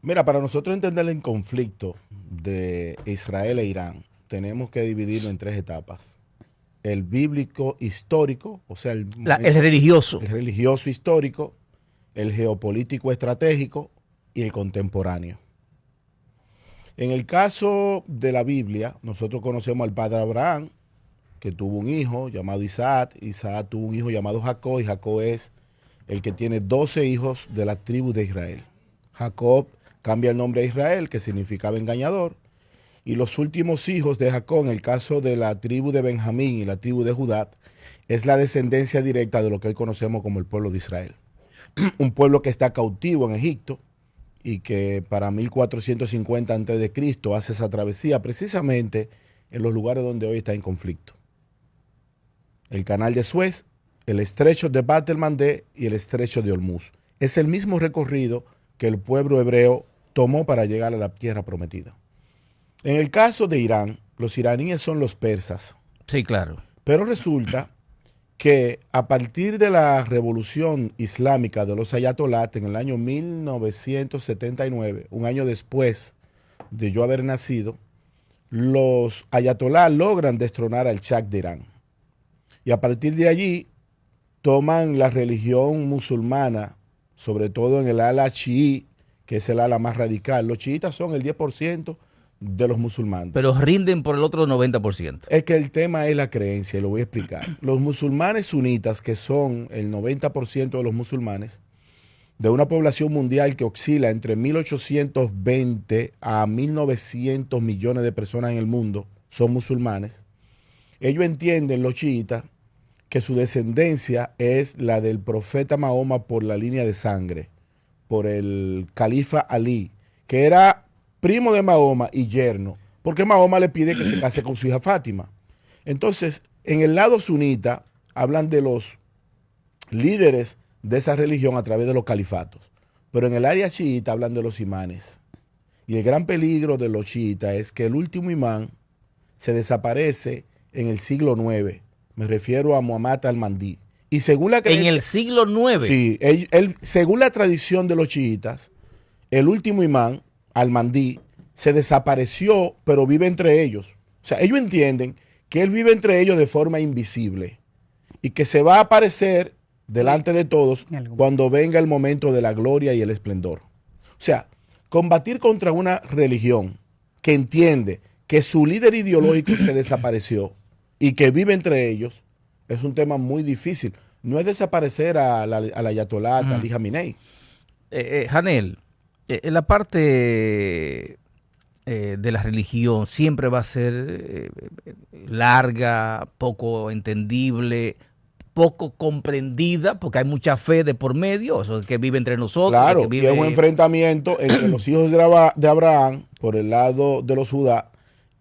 Mira, para nosotros entender el conflicto de Israel e Irán, tenemos que dividirlo en tres etapas. El bíblico histórico, o sea, el El momento, religioso. el religioso histórico, el geopolítico estratégico y el contemporáneo. En el caso de la Biblia, nosotros conocemos al padre Abraham, que tuvo un hijo llamado Isaac. Isaac tuvo un hijo llamado Jacob, y Jacob es el que tiene 12 hijos de la tribu de Israel. Jacob cambia el nombre a Israel, que significaba engañador, y los últimos hijos de Jacob, en el caso de la tribu de Benjamín y la tribu de Judá, es la descendencia directa de lo que hoy conocemos como el pueblo de Israel. Un pueblo que está cautivo en Egipto y que para 1450 a.C. hace esa travesía precisamente en los lugares donde hoy está en conflicto. El canal de Suez, el estrecho de Bab el-Mandeb y el estrecho de Hormuz. Es el mismo recorrido que el pueblo hebreo tomó para llegar a la tierra prometida. En el caso de Irán, los iraníes son los persas. Sí, claro. Pero resulta que a partir de la revolución islámica de los ayatolás en el año 1979, un año después de yo haber nacido, los ayatolás logran destronar al Shah de Irán. Y a partir de allí toman la religión musulmana, sobre todo en el ala chií, que es el ala más radical. Los chiitas son el 10% de los musulmanes. Pero rinden por el otro 90%. Es que el tema es la creencia, y lo voy a explicar. Los musulmanes sunitas, que son el 90% de los musulmanes, de una población mundial que oscila entre 1.820 a 1.900 millones de personas en el mundo, son musulmanes. Ellos entienden, los chiitas, que su descendencia es la del profeta Mahoma por la línea de sangre, por el califa Ali, que era primo de Mahoma y yerno, porque Mahoma le pide que se case con su hija Fátima. Entonces, en el lado sunita, hablan de los líderes de esa religión a través de los califatos, pero en el área chiita hablan de los imanes. Y el gran peligro de los chiitas es que el último imán se desaparece en el siglo IX. Me refiero a Muhammad al-Mahdi. Y según la creencia, En el siglo IX. sí, según la tradición de los chiitas, el último imán, al-Mahdi, se desapareció, pero vive entre ellos. O sea, ellos entienden que él vive entre ellos de forma invisible y que se va a aparecer delante de todos cuando venga el momento de la gloria y el esplendor. O sea, combatir contra una religión que entiende que su líder ideológico se desapareció y que vive entre ellos es un tema muy difícil. No es desaparecer a la ayatolá Ali Khamenei. Janel, la parte de la religión siempre va a ser larga, poco entendible, poco comprendida, porque hay mucha fe de por medio, eso es que vive entre nosotros. Claro, que vive... y es un enfrentamiento entre los hijos de Abraham, por el lado de los Judá,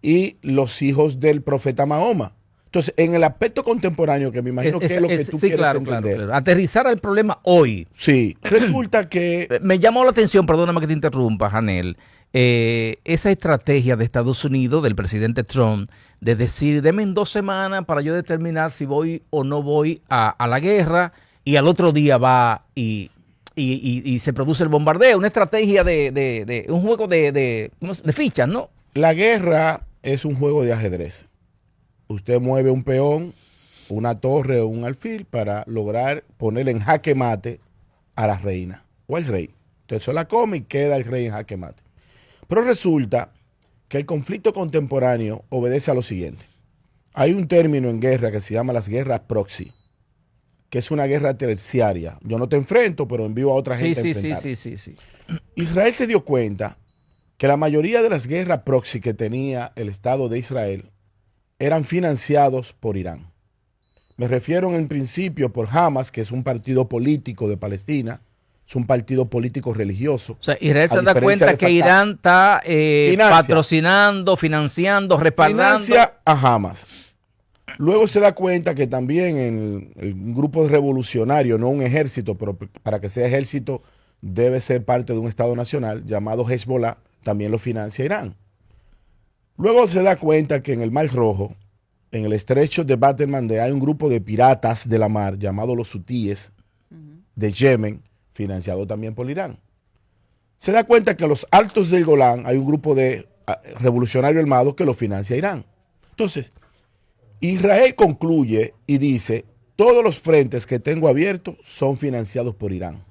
y los hijos del profeta Mahoma. Entonces, en el aspecto contemporáneo, que me imagino que es lo que tú sí, quieres claro, entender. claro. Aterrizar al problema hoy. Sí, resulta que... Me llamó la atención, perdóname que te interrumpa, Janel, esa estrategia de Estados Unidos, del presidente Trump, de decir, denme 2 semanas para yo determinar si voy o no voy a la guerra, y al otro día va y se produce el bombardeo. Una estrategia de un juego de fichas, ¿no? La guerra es un juego de ajedrez. Usted mueve un peón, una torre o un alfil para lograr poner en jaque mate a la reina o al rey. Usted se la come y queda el rey en jaque mate. Pero resulta que el conflicto contemporáneo obedece a lo siguiente. Hay un término en guerra que se llama las guerras proxy, que es una guerra terciaria. Yo no te enfrento, pero envío a otra gente a enfrentar. Sí. Israel se dio cuenta que la mayoría de las guerras proxy que tenía el Estado de Israel eran financiados por Irán. Me refiero en principio por Hamas, que es un partido político de Palestina, es un partido político religioso. O sea, Israel se da cuenta que Irán está patrocinando, financiando, respaldando. Financia a Hamas. Luego se da cuenta que también un grupo revolucionario, no un ejército, pero para que sea ejército debe ser parte de un Estado nacional llamado Hezbollah, también lo financia Irán. Luego se da cuenta que en el Mar Rojo, en el estrecho de Bab el-Mandeb, hay un grupo de piratas de la mar llamado los hutíes de Yemen, financiado también por Irán. se da cuenta que a los altos del Golán hay un grupo de revolucionarios armados que lo financia Irán. Entonces, Israel concluye y dice, todos los frentes que tengo abiertos son financiados por Irán.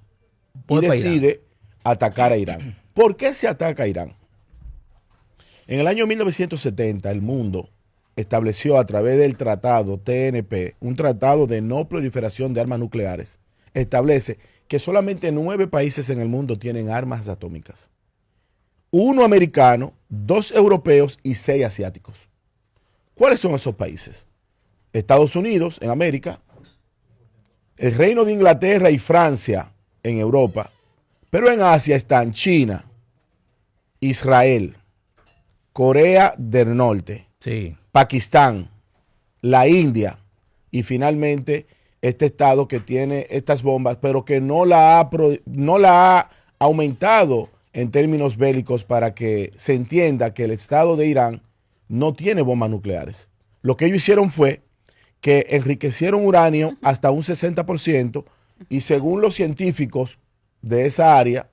Y decide atacar a Irán. ¿Por qué se ataca a Irán? En el año 1970, el mundo estableció a través del tratado TNP, un tratado de no proliferación de armas nucleares, establece que solamente 9 países en el mundo tienen armas atómicas. 1 americano, 2 europeos y 6 asiáticos. ¿Cuáles son esos países? Estados Unidos en América, el Reino de Inglaterra y Francia en Europa, pero en Asia están China, Israel, Corea del Norte, sí, Pakistán, la India y finalmente este estado que tiene estas bombas, pero que no la ha aumentado en términos bélicos para que se entienda que el estado de Irán no tiene bombas nucleares. Lo que ellos hicieron fue que enriquecieron uranio hasta un 60% y según los científicos de esa área,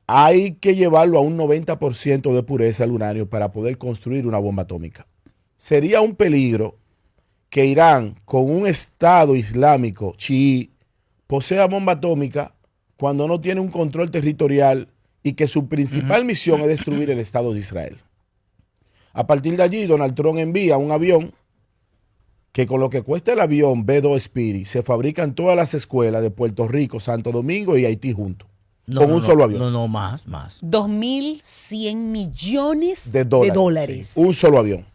hay que llevarlo a un 90% de pureza el uranio para poder construir una bomba atómica. Sería un peligro que Irán, con un estado islámico chií, posea bomba atómica cuando no tiene un control territorial y que su principal misión es destruir el Estado de Israel. A partir de allí, Donald Trump envía un avión que con lo que cuesta el avión B-2 Spirit, se fabrican todas las escuelas de Puerto Rico, Santo Domingo y Haití juntos. Con un solo avión. No, más. 2.100 millones de dólares. Un solo avión.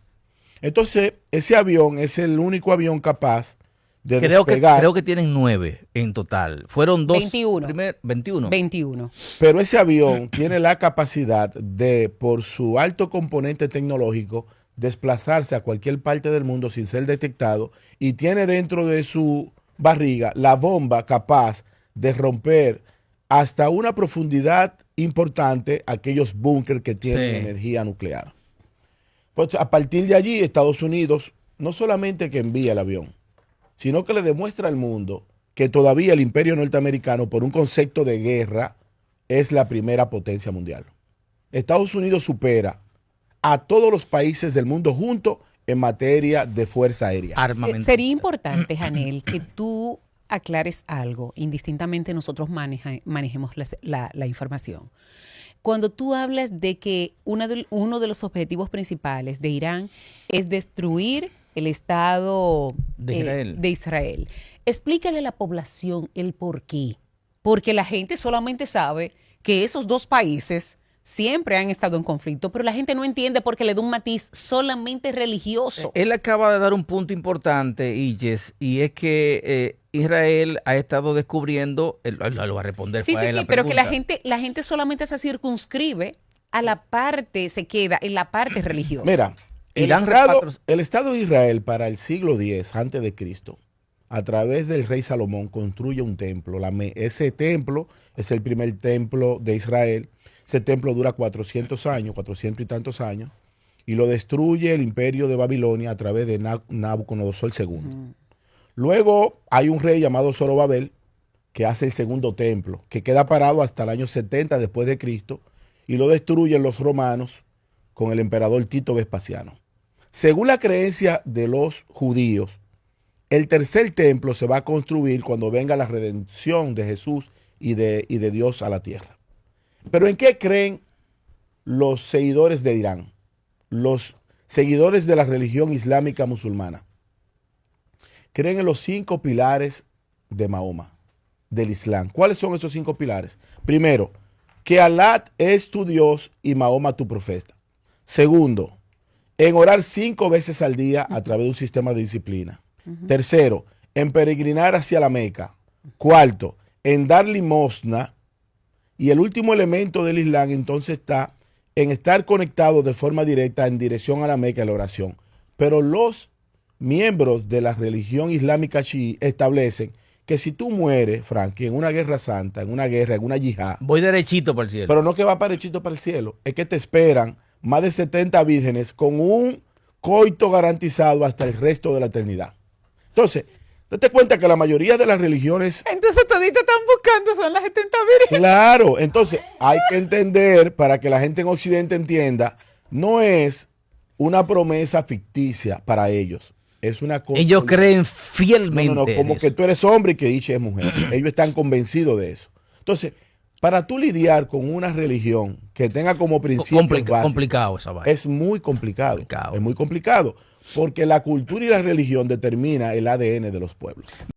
Entonces, ese avión es el único avión capaz de despegar. Creo que tienen 9 en total. Fueron 21. 21. Pero ese avión tiene la capacidad de, por su alto componente tecnológico, desplazarse a cualquier parte del mundo sin ser detectado y tiene dentro de su barriga la bomba capaz de romper hasta una profundidad importante aquellos búnker que tienen energía nuclear. Pues a partir de allí, Estados Unidos no solamente que envía el avión, sino que le demuestra al mundo que todavía el imperio norteamericano, por un concepto de guerra, es la primera potencia mundial. Estados Unidos supera a todos los países del mundo juntos en materia de fuerza aérea. Sería importante, Janel, que tú aclares algo, indistintamente nosotros manejemos la información. Cuando tú hablas de que uno de los objetivos principales de Irán es destruir el Estado de Israel, explícale a la población el por qué. Porque la gente solamente sabe que esos dos países siempre han estado en conflicto, pero la gente no entiende porque le da un matiz solamente religioso. Él acaba de dar un punto importante, Illes, y es que Israel ha estado descubriendo, él lo va a responder. Sí, pero que la gente solamente se circunscribe a la parte, se queda en la parte religiosa. Mira, el Estado de Israel para el siglo X a.C., a través del rey Salomón, construye un templo. Ese templo es el primer templo de Israel. Ese templo dura 400 años, 400 y tantos años, y lo destruye el imperio de Babilonia a través de Nabucodonosor II. Luego hay un rey llamado Zorobabel que hace el segundo templo, que queda parado hasta el año 70 después de Cristo, y lo destruyen los romanos con el emperador Tito Vespasiano. Según la creencia de los judíos, el tercer templo se va a construir cuando venga la redención de Jesús y de Dios a la tierra. ¿Pero en qué creen los seguidores de Irán? Los seguidores de la religión islámica musulmana. Creen en los 5 pilares de Mahoma, del Islam. ¿Cuáles son esos 5 pilares? Primero, que Alá es tu Dios y Mahoma tu profeta. Segundo, en orar 5 veces al día a través de un sistema de disciplina. Tercero, en peregrinar hacia la Meca. Cuarto, en dar limosna. Y el último elemento del Islam entonces está en estar conectado de forma directa en dirección a la Meca y la oración. Pero los miembros de la religión islámica chií establecen que si tú mueres, Frankie, en una guerra santa, en una guerra, en una yihad, voy derechito para el cielo. Pero no que va derechito para el cielo, es que te esperan más de 70 vírgenes con un coito garantizado hasta el resto de la eternidad. Entonces, Date cuenta que la mayoría de las religiones... Entonces toditos están buscando, son las 70 vírgenes. Claro, entonces hay que entender, para que la gente en Occidente entienda, no es una promesa ficticia para ellos. Es una cosa... Ellos creen fielmente. No, como que tú eres hombre y que Iche es mujer. Ellos están convencidos de eso. Entonces, para tú lidiar con una religión que tenga como principio complicado esa vaina. es muy complicado. Es muy complicado, porque la cultura y la religión determina el ADN de los pueblos.